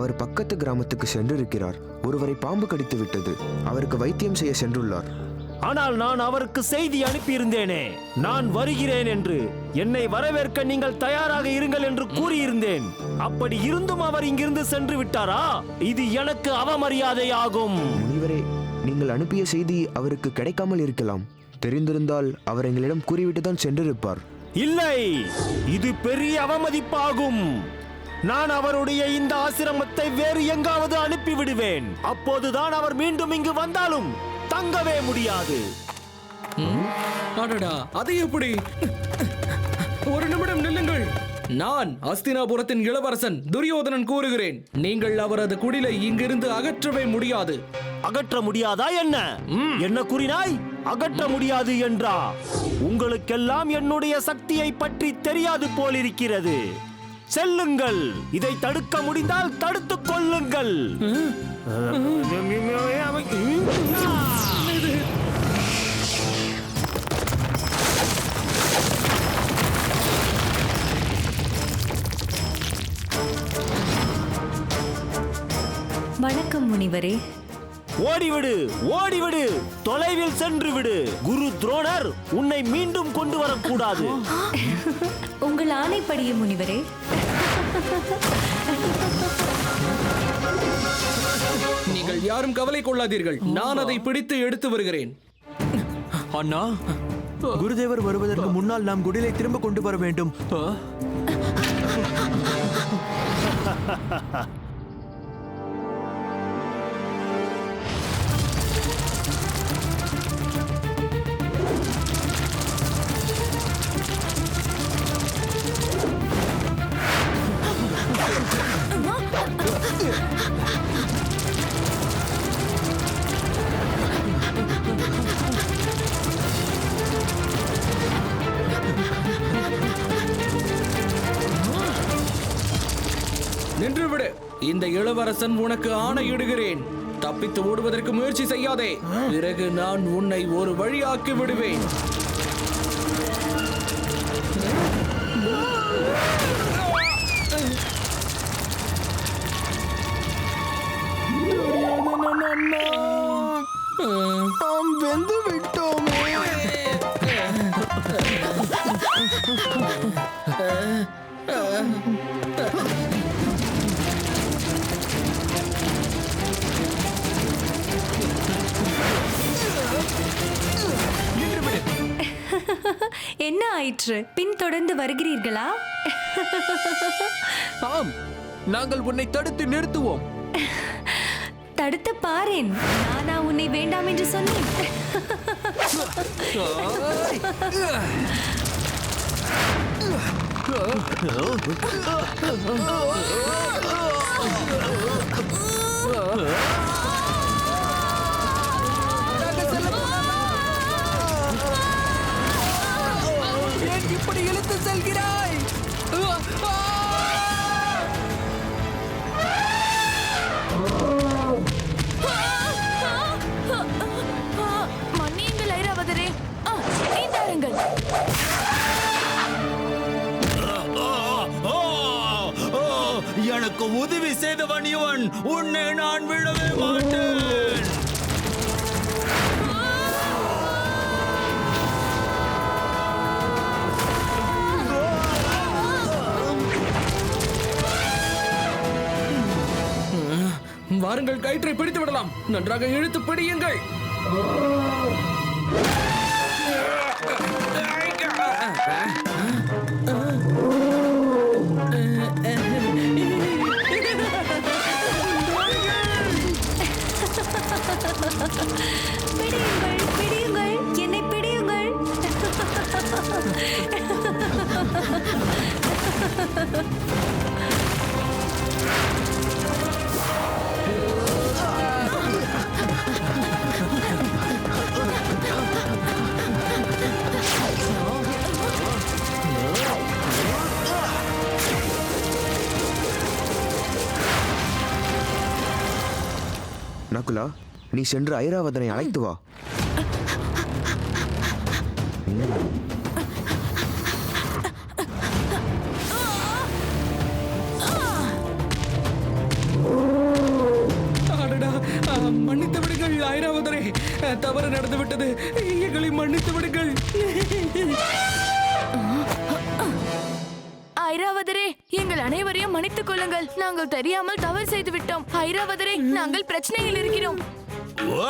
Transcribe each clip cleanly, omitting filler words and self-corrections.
அவர் பக்கத்து கிராமத்துக்கு சென்றிருக்கிறார். ஒருவரை பாம்பு கடித்து விட்டது. அவருக்கு வைத்தியம் செய்ய சென்றுள்ளார். ஆனால் நான் அவருக்கு செய்தி அனுப்பியிருந்தேனே, நான் வருகிறேன் என்று. என்னை வரவேற்க நீங்கள் தயாராக இருங்கள் என்று கூறியிருந்தேன். அப்படி இருந்தும் அவர் இங்கிருந்து சென்று விட்டாரா? இது எனக்கு அவமரியாதை ஆகும். முனிவரே, நீங்கள் அனுப்பிய செய்தி அவருக்கு கிடைக்காமல் இருக்கலாம். தெரிந்திருந்தால் அவர் எங்களிடம் கூறிவிட்டு தான் சென்றிருப்பார். இல்லை, இது பெரிய அவமதிப்பாகும். நான் அவருடைய இந்த ஆசிரமத்தை வேறு எங்காவது அனுப்பிவிடுவேன். அப்போதுதான் அவர் மீண்டும் இங்கு வந்தாலும் தங்கவே முடியாது. அடடா, அது எப்படி? ஒரு நிமிடம் நில்லுங்கள். நான் அஸ்தினாபுரத்தின் இளவரசன் துரியோதனன் கூறுகிறேன். நீங்கள் அவரது குடிலை இங்கிருந்து அகற்றவே முடியாது. அகற்ற முடியாதா என்ன? என்ன கூறினாய்? அகற்ற முடியாது என்றா? உங்களுக்கெல்லாம் என்னுடைய சக்தியை பற்றி தெரியாது போலிருக்கிறது. செல்லுங்கள், இதை தடுக்க முடிந்தால் தடுத்துக் கொள்ளுங்கள். வணக்கம் முனிவரே. ஓடிவிடு, ஓடிவிடு, தொலைவில் சென்று விடு. குரு துரோணர் உன்னை மீண்டும் கொண்டு வரக்கூடாது. உங்கள் ஆணைப்படியே முனிவரே. நீங்கள் யாரும் கவலை கொள்ளாதீர்கள். நான் அதை பிடித்து எடுத்து வருகிறேன். அண்ணா, குருதேவர் வருவதற்கு முன்னால் நாம் குடிலை திரும்ப கொண்டு வர வேண்டும். நின்றுவிடு. இந்த இளவரசன் உனக்கு ஆணையிடுகிறேன். தப்பித்து ஓடுவதற்கு முயற்சி செய்யாதே. பிறகு நான் உன்னை ஒரு வழியாக்கி விடுவேன். நாம் வெந்து விட்டோமே. என்ன ஆயிற்று? பின்தொடர்ந்து வருகிறீர்களா? ஆம், நாங்கள் உன்னை தடுத்து நிறுத்துவோம். தடுத்து பாரேன். நானா உன்னை வேண்டாம் என்று சொன்னேன்? ஏன் இப்படி இழுத்து செல்கிறாய்? மன்னியுங்கள் ஐராவதரே. நீந்தாருங்கள். எனக்கு உதவி செய்தவன் இவன். உன்னை நான் விடவே மாட்டேன். வாருங்கள், கயிற்றை பிடித்து விடலாம். நன்றாக இழுத்து பிடியுங்கள். பிடியுங்கள், பிடியுங்கள், என்னை பிடியுங்கள். நகுலா, நீ சென்று ஐராவதனை அழைத்து வா. தவறு நடந்து விட்டது. எங்களை மன்னித்து விடுங்கள். ஐராவதரே, எங்கள் அனைவரையும் மன்னித்துக் கொள்ளுங்கள். நாங்கள் தெரியாமல் தவறு செய்து விட்டோம். ஐராவதரே, நாங்கள் பிரச்சனையில் இருக்கிறோம். ஓ,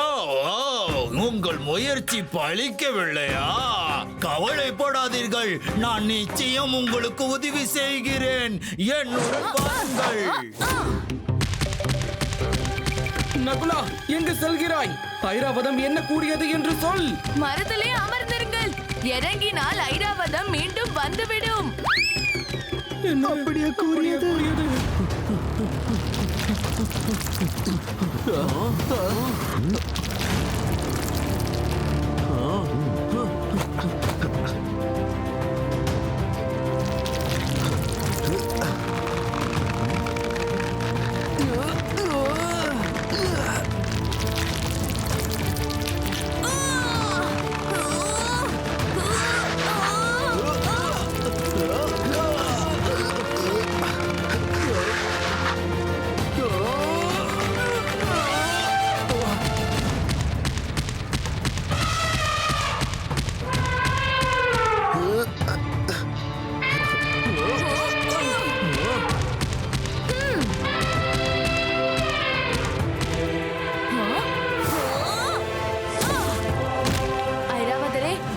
உங்கள் முயற்சி பலிக்கவில்லையா? கவலைப்படாதீர்கள், நான் நிச்சயம் உங்களுக்கு உதவி செய்கிறேன். என்னுடன் வாருங்கள். நகுலா, எங்கு செல்கிறாய்? ஐராவதம் என்ன கூறியது என்று சொல். மரத்திலே அமர்ந்திருங்கள். இறங்கினால் ஐராவதம் மீண்டும் வந்துவிடும். அப்படியே கூறியது.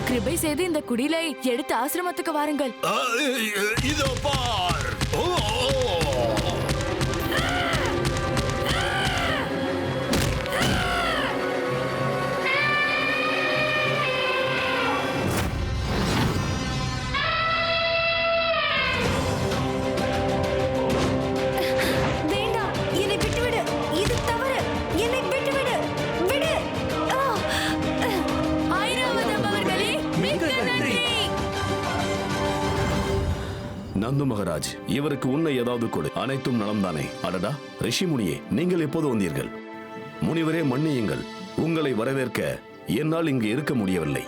கிருபை செய்து இந்த குடிலை எடுத்து ஆசிரமத்துக்கு வாருங்கள். இதோ பார். ஓ, வேண்டாம், என்னை விட்டுவிடு. இது தவறு. என்னை விட்டுவிடு. விடு. ஐராவதம் அவர்களே, மிக்க நன்றி. நந்து மகாராஜ், இவருக்கு உன்னை ஏதாவது கொடு. அனைத்தும் நலம்தானே? அடடா, ரிஷிமுனியே, நீங்கள் எப்போது வந்தீர்கள்? முனிவரே, மன்னியுங்கள், உங்களை வரவேற்க என்னால் இங்கு இருக்க முடியவில்லை.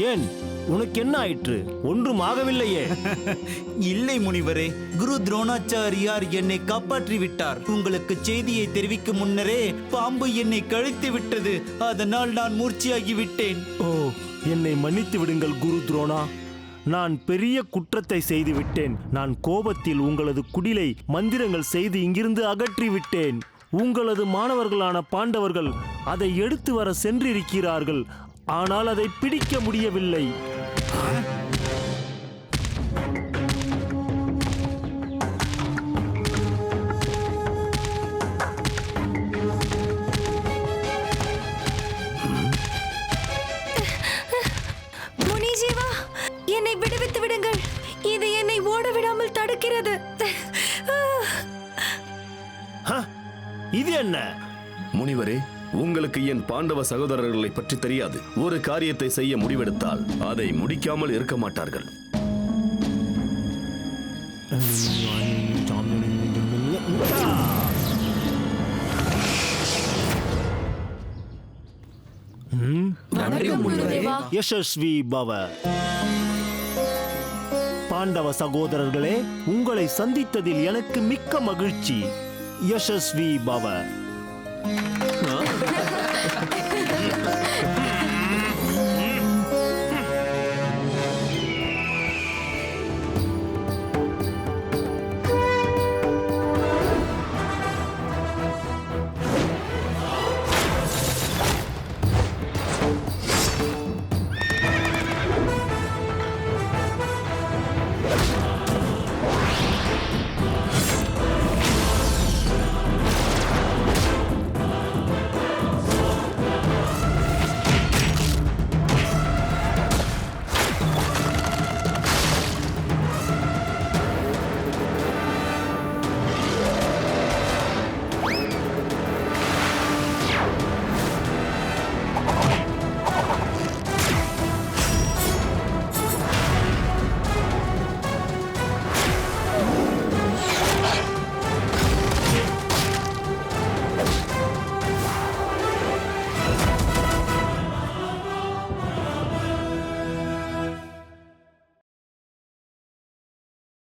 ஏன், உனக்கு என்ன ஆயிற்று? ஒன்றும் ஆகவில்லையே. இல்லை முனிவரே, குரு துரோணாச்சாரியார் என்னை காப்பாற்றி விட்டார். உங்களுக்கு செய்தியை தெரிவிக்கும் முன்னரே பாம்பு என்னை கழித்து விட்டது. அதனால் நான் மூர்ச்சியாகி விட்டேன். ஓ, என்னை மன்னித்து விடுங்கள் குரு துரோணா. நான் பெரிய குற்றத்தை செய்து விட்டேன். நான் கோபத்தில் உங்களது குடிலை மந்திரங்கள் செய்து இங்கிருந்து அகற்றி விட்டேன். உங்களது மாணவர்களான பாண்டவர்கள் அதை எடுத்து வர சென்றிருக்கிறார்கள். ஆனால் அதை பிடிக்க முடியவில்லை. முனிஜீவா, என்னை விடுவித்து விடுங்கள். இது என்னை ஓட விடாமல் தடுக்கிறது. இது என்ன? முனிவரே, உங்களுக்கு என் பாண்டவ சகோதரர்களை பற்றி தெரியாது. ஒரு காரியத்தை செய்ய முடிவெடுத்தால் அதை முடிக்காமல் இருக்க மாட்டார்கள். வணக்கம் குருதேவா. யசஸ்வி பவ. பாண்டவ சகோதரர்களே, உங்களை சந்தித்ததில் எனக்கு மிக்க மகிழ்ச்சி. யசஸ்வி பவ.